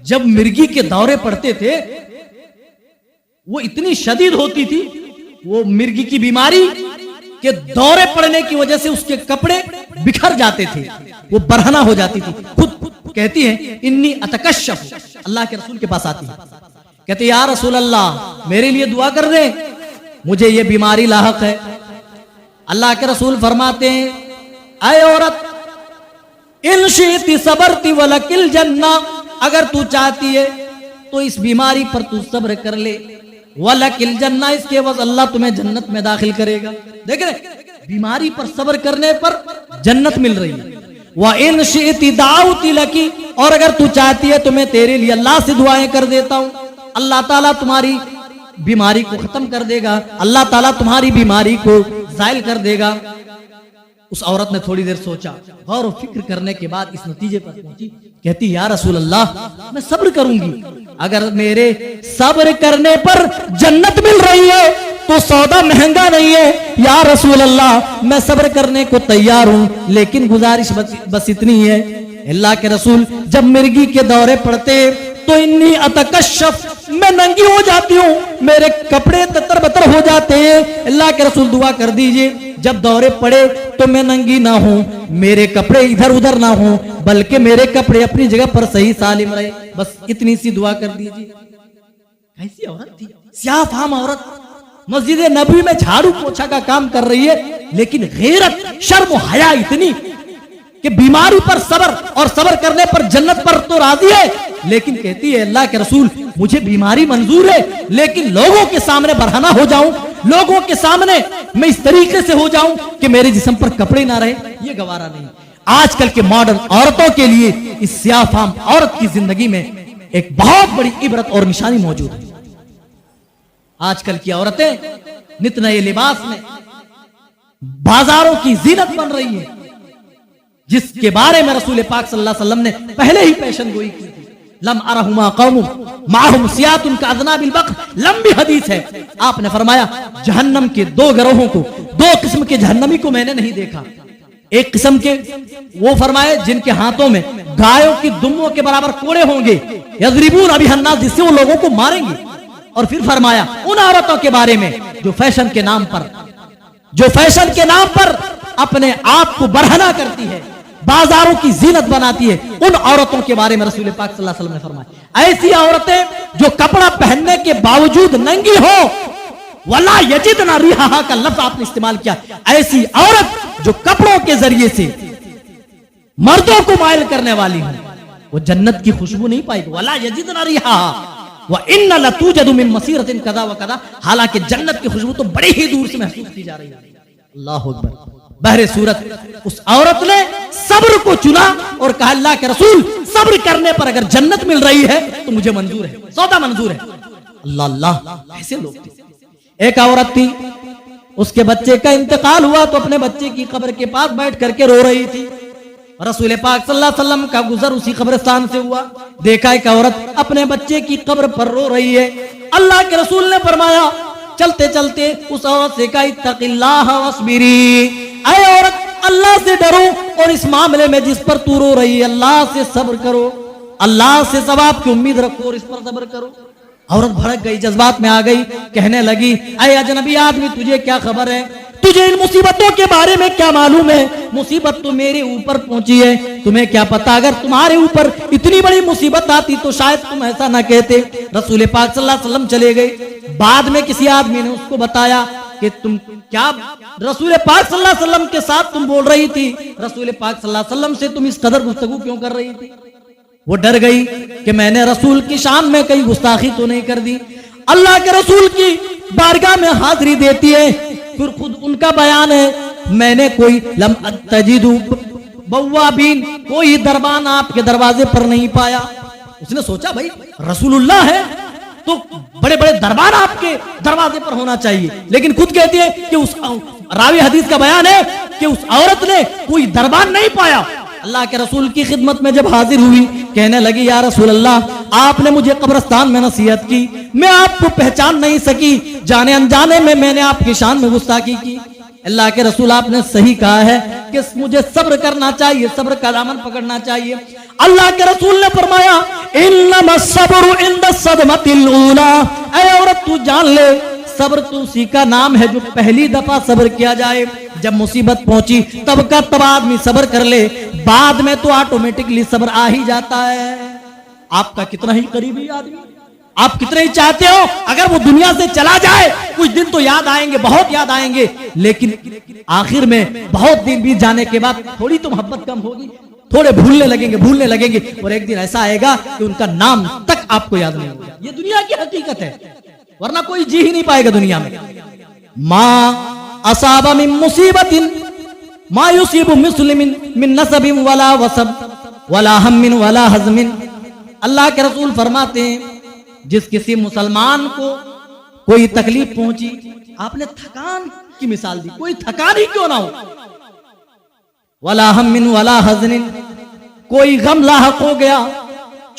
جب مرگی کے دورے پڑتے تھے وہ اتنی شدید ہوتی تھی، وہ مرگی کی بیماری کہ دورے پڑنے کی وجہ سے اس کے کپڑے بکھر جاتے تھے، وہ برہنہ ہو جاتی تھی. خود کہتی ہے انی اتکشف. اللہ کے رسول کے پاس آتی ہے، کہتے یا رسول اللہ میرے لیے دعا کر دیں، مجھے یہ بیماری لاحق ہے. اللہ کے رسول فرماتے ہیں اے عورت ان شئتی صبرتی ولکل جنہ. اگر تو چاہتی ہے تو اس بیماری پر تو صبر کر لے، وَلَكِلْ جَنَّةِ. اس کے عوض اللہ تمہیں جنت میں داخل کرے گا. دیکھ رہے بیماری پر صبر کرنے پر جنت مل رہی ہے. وَإِنْ شِئْتِ دَعَوْتِ لَكِ. اور اگر تو چاہتی ہے تو میں تیرے لیے اللہ سے دعائیں کر دیتا ہوں، اللہ تعالیٰ تمہاری بیماری کو ختم کر دے گا، اللہ تعالیٰ تمہاری بیماری کو زائل کر دے گا. اس عورت نے تھوڑی دیر سوچا، غور و فکر کرنے کے بعد اس نتیجے پر پہنچی، کہتی یا رسول اللہ میں صبر کروں گی. اگر میرے صبر کرنے پر جنت مل رہی ہے تو سودا مہنگا نہیں ہے. یا رسول اللہ میں صبر کرنے کو تیار ہوں, لیکن گزارش بس اتنی ہے, اللہ کے رسول جب مرگی کے دورے پڑتے تو انی اتکشف, میں ننگی ہو جاتی ہوں, میرے کپڑے تتر بتر ہو جاتے ہیں. اللہ کے رسول دعا کر دیجئے جب دورے پڑے تو میں ننگی نہ ہوں, میرے کپڑے ادھر ادھر نہ ہوں, بلکہ میرے کپڑے اپنی جگہ پر صحیح سالم رہے. بس اتنی سی دعا کر دیجئے. کیسی عورت تھی, سیاہ فام عورت, مسجد نبوی میں جھاڑو پوچھا کا کام کر رہی ہے, لیکن غیرت شرم و حیا اتنی کہ بیماری پر صبر اور صبر کرنے پر جنت پر تو راضی ہے, لیکن کہتی ہے اللہ کے رسول مجھے بیماری منظور ہے, لیکن لوگوں کے سامنے برہنہ ہو جاؤں, لوگوں کے سامنے میں اس طریقے سے ہو جاؤں کہ میرے جسم پر کپڑے نہ رہے, یہ گوارا نہیں. آج کل کے ماڈرن عورتوں کے لیے اس سیاہ فام عورت کی زندگی میں ایک بہت بڑی عبرت اور نشانی موجود ہے. آج کل کی عورتیں نت نئے لباس میں بازاروں کی زینت بن رہی ہیں, جس کے بارے میں رسول پاک صلی اللہ علیہ وسلم نے پہلے ہی پیشن گوئی کی تھی. لم ارہما قوم معہم سیات کاذناب البقر, لمبی حدیث ہے. آپ نے فرمایا جہنم کے دو گروہوں کو, دو قسم کے جہنمی کو میں نے نہیں دیکھا. ایک قسم کے وہ فرمائے جن کے ہاتھوں میں گایوں کی دموں کے برابر کوڑے ہوں گے, یضربون بہا الناس, جس سے وہ لوگوں کو ماریں گے. اور پھر فرمایا ان عورتوں کے بارے میں جو فیشن کے نام پر اپنے آپ کو برہنہ کرتی ہے, بازاروں کی زینت بناتی ہے, ان عورتوں کے بارے میں رسول پاک صلی اللہ علیہ وسلم نے فرمایا ایسی عورتیں جو کپڑا پہننے کے باوجود ننگی ہو, وَلَا يَجِدْنَ رِيحَهَا کا لفظ آپ نے استعمال کیا. ایسی عورت جو کپڑوں کے ذریعے سے مردوں کو مائل کرنے والی ہو, وہ جنت کی خوشبو نہیں پائے گی. وَلَا يَجِدْنَ رِيحَهَا وَإِنَّ لَتُوجَدُ مِن مَّصِيرَةٍ كَذَا وَكَذَا, حالانکہ جنت کی خوشبو تو بڑے ہی دور سے محسوس کی جا رہی ہے. اللہ اکبر. بہر صورت اس عورت نے صبر کو چنا اور کہا اللہ کے رسول صبر کرنے پر اگر جنت مل رہی ہے تو مجھے منظور ہے, سودا منظور ہے. اللہ اللہ, ایسے لوگ تھے. ایک عورت تھی, اس کے بچے کا انتقال ہوا تو اپنے بچے کی قبر کے پاس بیٹھ کر کے رو رہی تھی. رسول پاک صلی اللہ علیہ وسلم کا گزر اسی قبرستان سے ہوا, دیکھا ایک عورت اپنے بچے کی قبر پر رو رہی ہے. اللہ کے رسول نے فرمایا چلتے چلتے اس عورت سے کہا اتق اللہ واصبری, اے عورت اللہ سے ڈرو اور اس معاملے میں جس پر تو رو رہی ہے اللہ سے صبر کرو, اللہ سے ثواب کی امید رکھو اور اس پر صبر کرو. عورت بھڑک گئی, جذبات میں آ گئی, کہنے لگی اے اجنبی آدمی تجھے کیا خبر ہے, تجھے ان مصیبتوں کے بارے میں کیا معلوم ہے, مصیبت تو میرے اوپر پہنچی ہے, تمہیں کیا پتا اگر تمہارے اوپر اتنی بڑی مصیبت آتی تو شاید تم ایسا نہ کہتے. رسول پاک صلی اللہ علیہ وسلم چلے گئے. بعد میں کسی آدمی نے اس کو بتایا کہ تم کیا رسول پاک صلی اللہ علیہ وسلم کے ساتھ تم بول رہی تھی, رسول پاک صلی اللہ علیہ وسلم سے تم اس قدر گفتگو کیوں کر رہی تھی. وہ ڈر گئی کہ میں نے رسول کی شان میں کئی گستاخی تو نہیں کر دی. اللہ کے رسول کی بارگاہ میں حاضری دیتی ہے, پھر خود ان کا بیان ہے میں نے کوئی لم تجد بوابین, کوئی دربان آپ کے دروازے پر نہیں پایا. اس نے سوچا بھائی رسول اللہ ہے تو بڑے بڑے دربان آپ کے دروازے پر ہونا چاہیے, لیکن خود کہتی ہے کہ اس راوی حدیث کا بیان ہے کہ اس عورت نے کوئی دربان نہیں پایا. اللہ کے رسول کی خدمت میں جب حاضر ہوئی کہنے لگی یا رسول اللہ آپ نے مجھے قبرستان میں نصیحت کی, میں آپ کو پہچان نہیں سکی, جانے انجانے میں نے آپ کی شان میں گستاخی کی. اللہ کے رسول آپ نے صحیح کہا ہے کہ مجھے صبر کرنا چاہیے, صبر کا دامن پکڑنا چاہیے. اللہ کے رسول نے فرمایا انما الصبر عند الصدمة الاولى, اے عورت تو جان لے صبر تو اسی کا نام ہے جو پہلی دفعہ صبر کیا جائے. جب مصیبت پہنچی تب کا تب آدمی صبر کر لے, بعد میں تو آٹومیٹکلی صبر آ ہی جاتا ہے. آپ کا کتنا ہی قریبی آدمی, آپ کتنے ہی چاہتے ہو اگر وہ دنیا سے چلا جائے کچھ دن تو یاد آئیں گے, بہت یاد آئیں گے, لیکن آخر میں بہت دن بیت جانے کے بعد تھوڑی تو محبت کم ہوگی, تھوڑے بھولنے لگیں گے اور ایک دن ایسا آئے گا کہ ان کا نام تک آپ کو یاد نہیں ہوگا. یہ دنیا کی حقیقت ہے, ورنہ کوئی جی ہی نہیں پائے گا دنیا میں. ما اصاب من مصیبت ما یصیب مسلم من نصب ولا وصب ولا ہم ولا حزم. اللہ کے رسول فرماتے ہیں جس کسی مسلمان کو کوئی تکلیف پہنچی, آپ نے تھکان کی مثال دی, کوئی تھکان ہی کیوں نہ ہو, ولا ہم ولا حزن, کوئی غم لاحق ہو گیا,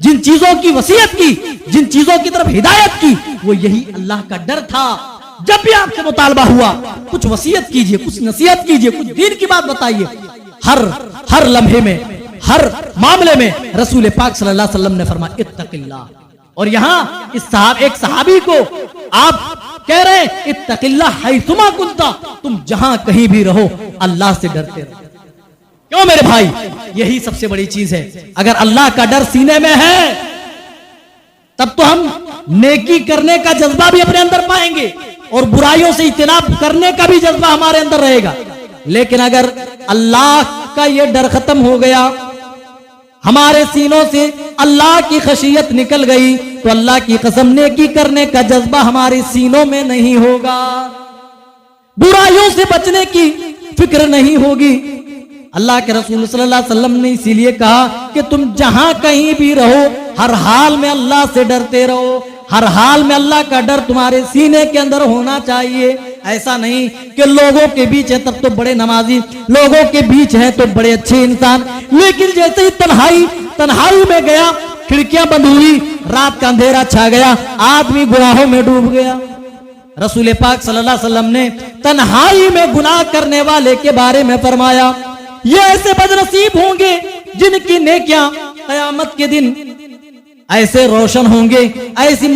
جن چیزوں کی وصیت کی، جن چیزوں کی طرف ہدایت کی، وہ یہی اللہ کا ڈر تھا۔ جب بھی آپ سے مطالبہ ہوا کچھ وصیت کیجئے، کچھ نصیحت کیجئے، کچھ دین کی بات بتائیے، ہر لمحے میں، ہر معاملے میں رسول پاک صلی اللہ علیہ وسلم نے فرمایا اتق اللہ۔ اور یہاں ایک صحابی کو آپ کہہ رہے ہیں اتق اللہ حیثما کنتا، تم جہاں کہیں بھی رہو اللہ سے ڈرتے رہو۔ کیوں میرے بھائی؟ یہی سب سے بڑی چیز ہے۔ اگر اللہ کا ڈر سینے میں ہے تب تو ہم نیکی کرنے کا جذبہ بھی اپنے اندر پائیں گے اور برائیوں سے اجتناب کرنے کا بھی جذبہ ہمارے اندر رہے گا۔ لیکن اگر اللہ کا یہ ڈر ختم ہو گیا، ہمارے سینوں سے اللہ کی خشیت نکل گئی، تو اللہ کی قسم نیکی کرنے کا جذبہ ہمارے سینوں میں نہیں ہوگا، برائیوں سے بچنے کی فکر نہیں ہوگی۔ اللہ کے رسول صلی اللہ علیہ وسلم نے اسی لیے کہا کہ تم جہاں کہیں بھی رہو ہر حال میں اللہ سے ڈرتے رہو، ہر حال میں اللہ کا ڈر تمہارے سینے کے اندر ہونا چاہیے۔ ایسا نہیں کہ لوگوں کے بیچ ہے تب تو بڑے نمازی، لوگوں کے بیچ ہے تو بڑے اچھے انسان، لیکن جیسے ہی تنہائی میں گیا، کھڑکیاں بند ہوئی، رات کا اندھیرا چھا گیا، آدمی گناہوں میں ڈوب گیا۔ رسول پاک صلی اللہ علیہ وسلم نے تنہائی میں گناہ کرنے والے کے بارے میں فرمایا یہ ایسے بدنصیب ہوں گے جن کی نیکیاں قیامت کے دن ایسے روشن ہوں گے، ایسی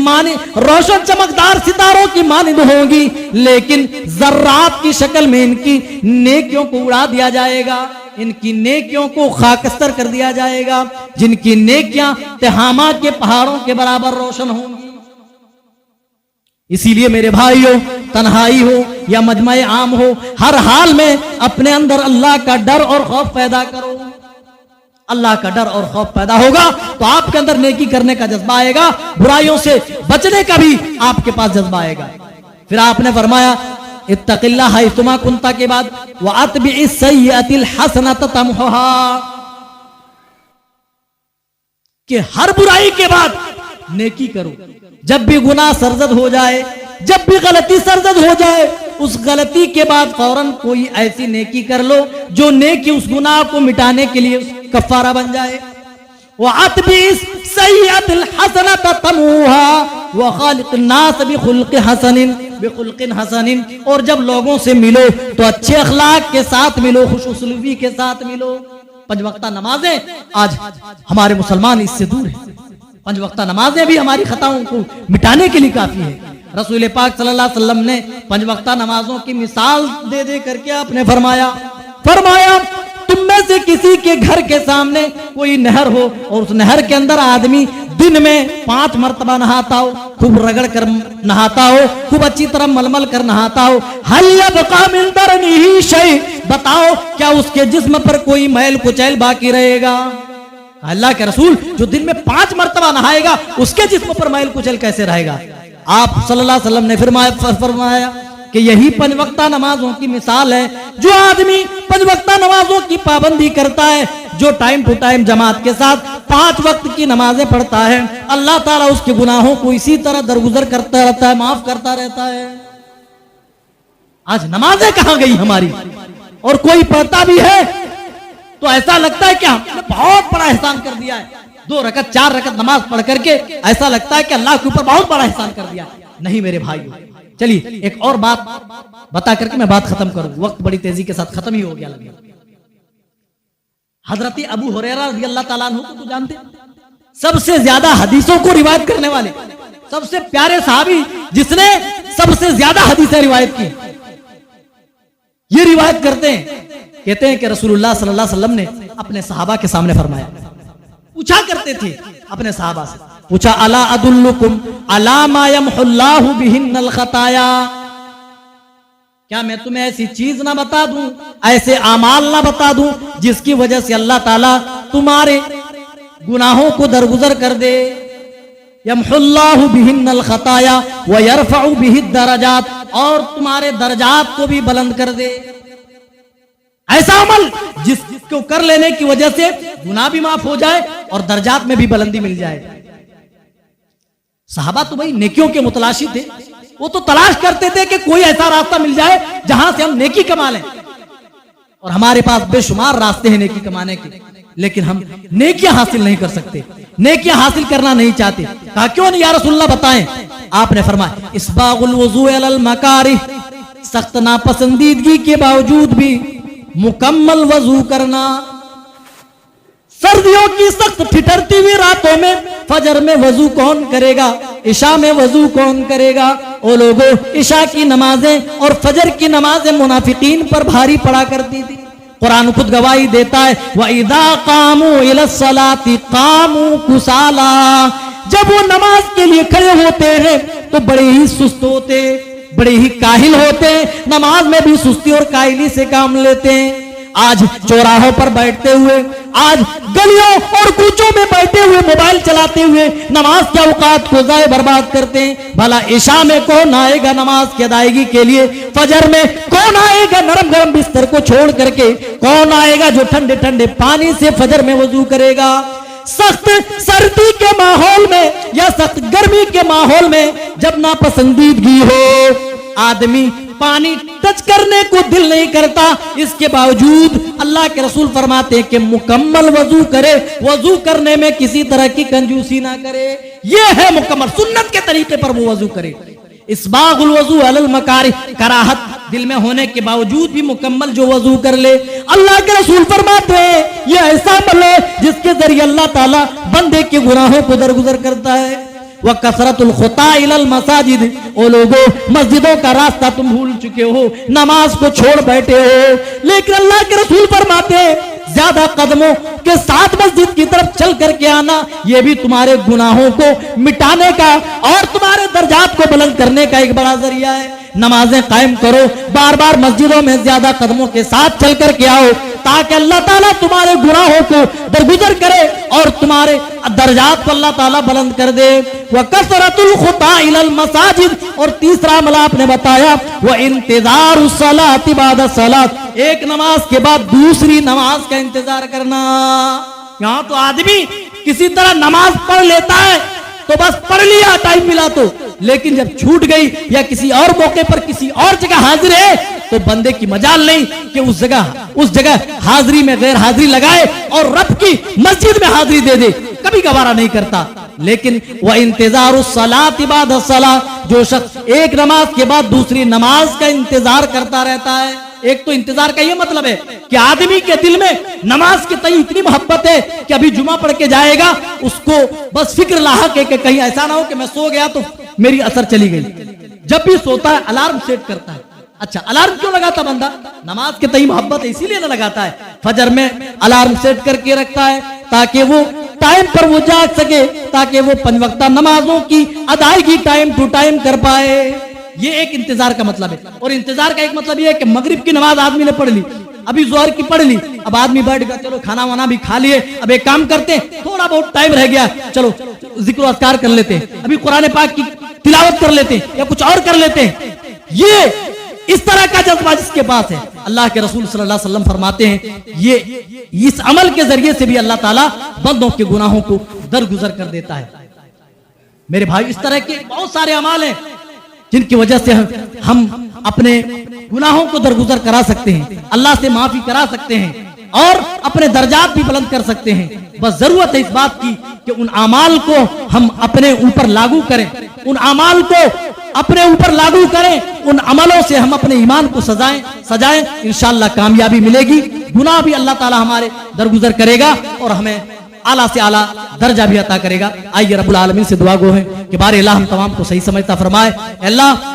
روشن چمکدار ستاروں کی مانند ہوں گی، لیکن ذرات کی شکل میں ان کی نیکیوں کو اڑا دیا جائے گا، ان کی نیکیوں کو خاکستر کر دیا جائے گا، جن کی نیکیاں تہامہ کے پہاڑوں کے برابر روشن ہوں گی۔ اسی لیے میرے بھائیوں، تنہائی ہو یا مجمع عام ہو، ہر حال میں اپنے اندر اللہ کا ڈر اور خوف پیدا کرو۔ اللہ کا ڈر اور خوف پیدا ہوگا تو آپ کے اندر نیکی کرنے کا جذبہ آئے گا، برائیوں سے بچنے کا بھی آپ کے پاس جذبہ آئے گا۔ پھر آپ نے فرمایا اتق اللہ حیثما کنت کے بعد واتبع السیئۃ الحسنۃ تمحها، کہ ہر برائی کے بعد نیکی کرو۔ جب بھی گناہ سرزد ہو جائے، جب بھی غلطی سرزد ہو جائے، اس غلطی کے بعد فوراً کوئی ایسی نیکی کر لو جو نیکی اس گناہ کو مٹانے کے لیے کفارہ بن جائے۔ وَأَتْبِعِ السَّيِّئَةَ الْحَسَنَةَ تَمْحُوهَا وَخَالِقِ النَّاسَ بِخُلْقٍ حَسَنٍ، اور جب لوگوں سے ملو تو اچھے اخلاق کے ساتھ ملو، خوش اسلوبی کے ساتھ ملو۔ 5 وقتہ نمازیں آج ہمارے مسلمان اس سے دور ہیں۔ 5 وقتہ نمازیں بھی ہماری خطاؤں کو مٹانے کے لیے کافی ہے۔ رسول پاک صلی اللہ علیہ وسلم نے 5 وقتہ نمازوں کی مثال دے دے کر کے آپ نے فرمایا تم میں سے کسی کے گھر کے سامنے کوئی نہر ہو اور اس نہر کے اندر آدمی دن میں 5 مرتبہ نہاتا ہو، خوب رگڑ کر نہاتا ہو، خوب اچھی طرح ململ کر نہاتا ہو، هل يبقى من درنه شيء، بتاؤ کیا اس کے جسم پر کوئی میل کچیل باقی رہے گا؟ اللہ کے رسول جو دن میں 5 مرتبہ نہائے گا اس کے جسم پر میل کچیل کیسے رہے گا؟ آپ صلی اللہ علیہ وسلم نے فرمایا کہ یہی 5 وقتہ نمازوں کی مثال ہے۔ جو آدمی 5 وقتہ نمازوں کی پابندی کرتا ہے، جو ٹائم ٹو ٹائم جماعت کے ساتھ 5 وقت کی نمازیں پڑھتا ہے، اللہ تعالیٰ اس کے گناہوں کو اسی طرح درگزر کرتا رہتا ہے، معاف کرتا رہتا ہے۔ آج نمازیں کہاں گئی ہماری؟ اور کوئی پڑھتا بھی ہے تو ایسا لگتا ہے کہ ہم نے بہت بڑا احسان کر دیا ہے، 2 رکعت 4 رکعت نماز پڑھ کر کے ایسا لگتا ہے کہ اللہ کے اوپر بہت بڑا احسان کر دیا۔ نہیں میرے بھائی، چلیے ایک اور بات بتا کر کے میں بات ختم کروں، وقت بڑی تیزی کے ساتھ ختم ہی ہو گیا لگا۔ حضرت ابو ہریرہ رضی اللہ تعالیٰ عنہ کو تو جانتے، سب سے زیادہ حدیثوں کو روایت کرنے والے، سب سے پیارے صحابی جس نے سب سے زیادہ حدیثیں روایت کی، یہ روایت کرتے ہیں، کہتے ہیں کہ رسول اللہ صلی اللہ علیہ وسلم نے اپنے صحابہ کے سامنے فرمایا، پوچھا کرتے تھے اپنے صحابہ سے، پوچھا الا ادلکم علی ما یمحو اللہ بہن الخطایا، کیا میں تمہیں ایسی چیز نہ بتا دوں، ایسے اعمال نہ بتا دوں جس کی وجہ سے اللہ تعالیٰ تمہارے گناہوں کو درگزر کر دے؟ یمحو اللہ بہن الخطایا ویرفع بہ الدرجات، اور تمہارے درجات کو بھی بلند کر دے۔ ایسا عمل جس کو کر لینے کی وجہ سے گناہ بھی معاف ہو جائے اور درجات میں بھی بلندی مل جائے۔ صحابہ تو بھائی نیکیوں کے متلاشی تھے، وہ تو تلاش کرتے تھے کہ کوئی ایسا راستہ مل جائے جہاں سے ہم نیکی کما لیں، اور ہمارے پاس بے شمار راستے ہیں نیکی کمانے کے، لیکن ہم نیکیاں حاصل نہیں کر سکتے، نیکیاں حاصل کرنا نہیں چاہتے. کہا کیوں نہیں یا رسول اللہ بتائیں. آپ نے فرمایا اسباغ الوضوء علی المکارہ، سخت ناپسندیدگی کے باوجود بھی مکمل وضو کرنا. سردیوں کی سخت ٹھٹرتی ہوئی راتوں میں فجر میں وضو کون کرے گا، عشاء میں وضو کون کرے گا؟ او لوگوں، عشاء کی نمازیں اور فجر کی نمازیں منافقین پر بھاری پڑا کرتی تھی. قرآن خود گواہی دیتا ہے وَإِذَا قَامُوا إِلَى الصَّلَاةِ قَامُوا كُسَالَىٰ، جب وہ نماز کے لیے کھڑے ہوتے ہیں تو بڑے ہی سست ہوتے، بڑے ہی کاہل ہوتے ہیں، نماز میں بھی سستی اور کاہلی سے کام لیتے ہیں. آج چوراہوں پر بیٹھتے ہوئے، آج گلیوں اور کوچوں میں بیٹھے ہوئے موبائل چلاتے ہوئے نماز کے اوقات کو ضائع برباد کرتے ہیں. بھلا عشاء میں کون آئے گا نماز کی ادائیگی کے لیے؟ فجر میں کون آئے گا نرم گرم بستر کو چھوڑ کر کے؟ کون آئے گا جو ٹھنڈے ٹھنڈے پانی سے فجر میں وضو کرے گا؟ سخت سردی کے ماحول میں یا سخت گرمی کے ماحول میں جب ناپسندیدگی ہو، آدمی پانی ٹچ کرنے کو دل نہیں کرتا، اس کے باوجود اللہ کے رسول فرماتے ہیں کہ مکمل وضو کرے، وضو کرنے میں کسی طرح کی کنجوسی نہ کرے. یہ ہے مکمل سنت کے طریقے پر وہ وضو کرے. اسباغ الوضوء علی المکارہ، کراہت دل میں ہونے کے باوجود بھی مکمل جو وضو کر لے. اللہ کے رسول فرماتے ہیں یہ ایسا عمل ہے جس کے ذریعے اللہ تعالیٰ بندے کے گناہوں کو درگزر کرتا ہے. وَكَثْرَةُ الْخُطَىٰ إِلَى الْمَسَاجِدِ، او لوگوں مسجدوں کا راستہ تم بھول چکے ہو، نماز کو چھوڑ بیٹھے ہو. لیکن اللہ کے رسول فرماتے ہیں زیادہ قدموں کے ساتھ مسجد کی طرف چل کر کے آنا یہ بھی تمہارے گناہوں کو مٹانے کا اور تمہارے درجات کو بلند کرنے کا ایک بڑا ذریعہ ہے. نمازیں قائم کرو، بار بار مسجدوں میں زیادہ قدموں کے ساتھ چل کر کے آؤ تاکہ اللہ تعالیٰ تمہارے گناہوں کو درگزر کرے اور تمہارے درجات کو اللہ تعالیٰ بلند کر دے. وَكَثْرَةُ الْخُطَىٰ إِلَى الْمَسَاجِدِ، اور تیسرا عمل آپ نے بتایا وَإِنْتِظَارُ الصَّلَاةِ بَعْدَ الصَّلَاةِ، ایک نماز کے بعد دوسری نماز کا انتظار کرنا. یہاں تو آدمی کسی طرح نماز پڑھ لیتا ہے تو بس پڑھ لیا ٹائم ملا تو، لیکن جب چھوٹ گئی یا کسی اور موقع پر کسی اور جگہ حاضر ہے تو بندے کی مجال نہیں کہ اس جگہ حاضری میں غیر حاضری لگائے اور رب کی مسجد میں حاضری دے دے، کبھی گوارا نہیں کرتا. لیکن وَإِنْتِظَارُ الصَّلَاةِ بَعْدَ الصَّلَاةِ، جو شخص ایک نماز کے بعد دوسری نماز کا انتظار کرتا رہتا ہے. ایک تو انتظار کا یہ مطلب ہے کہ آدمی کے دل میں نماز کے تئیں اتنی محبت ہے کہ ابھی جمعہ پڑھ کے جائے گا، اس کو بس فکر لاحق ہے کہ کہیں ایسا نہ ہو کہ میں سو گیا تو میری اثر چلی گئی. جب بھی سوتا ہے الارم سیٹ کرتا ہے. اچھا الارم کیوں لگاتا بندہ؟ نماز کے تئیں محبت اسی لیے نہ لگاتا ہے. فجر میں الارم سیٹ کر کے رکھتا ہے تاکہ وہ ٹائم پر وہ جاگ سکے، تاکہ وہ 5 وقتہ نمازوں کی ادائیگی ٹائم ٹو ٹائم کر پائے. یہ ایک انتظار کا مطلب ہے. اور انتظار کا ایک مطلب یہ ہے کہ مغرب کی نماز آدمی نے پڑھ لی، ابھی ظہر کی پڑھ لی، اب آدمی بیٹھ گیا چلو کھانا وانا بھی کھا لیے، اب ایک کام کرتے ہیں تھوڑا بہت ٹائم رہ گیا چلو ذکر و اذکار کر لیتے ہیں، ابھی قرآن پاک کی تلاوت کر لیتے ہیں یا کچھ اور کر لیتے ہیں. یہ اس طرح کا جذبہ جس کے پاس ہے، اللہ کے رسول صلی اللہ علیہ وسلم فرماتے ہیں یہ اس عمل کے ذریعے سے بھی اللہ تعالیٰ بندوں کے گناہوں کو درگزر کر دیتا ہے. میرے بھائی اس طرح کے بہت سارے اعمال ہیں جن کی وجہ سے ہم اپنے گناہوں کو درگزر کرا سکتے ہیں، اللہ سے معافی کرا سکتے ہیں اور اپنے درجات بھی بلند کر سکتے ہیں. بس ضرورت ہے اس بات کی کہ ان اعمال کو ہم اپنے اوپر لاگو کریں، ان اعمال کو اپنے اوپر لاگو کریں، ان عملوں سے ہم اپنے ایمان کو سجائیں. انشاءاللہ کامیابی ملے گی، گناہ بھی اللہ تعالی ہمارے درگزر کرے گا اور ہمیں اعلیٰ سے اعلیٰ درجہ بھی عطا کرے گا. آئیے رب العالمین سے دعا گو ہیں کہ بار الہ ہم تمام کو صحیح سمجھتا فرمائے. اللہ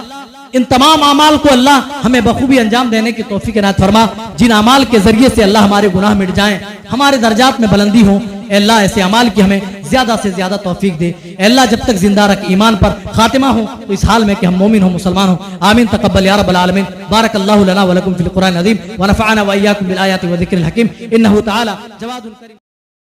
ان تمام اعمال کو اللہ ہمیں بخوبی انجام دینے کی توفیق عنایت فرما، جن اعمال کے ذریعے سے اللہ ہمارے گناہ مٹ جائیں، ہمارے درجات میں بلندی ہوں. اے اللہ ایسے اعمال کی ہمیں زیادہ سے زیادہ توفیق دے. اے اللہ جب تک زندہ رکھ ایمان پر خاتمہ ہو تو اس حال میں کہ ہم مومن ہوں، مسلمان ہوں. آمین تقبل یا رب العالمین. بارک اللہ لنا ولکم فی القرآن العظیم ونفعنا وإیاکم بالآیات والذکر الحکیم. انہ تعالی جواد کریم.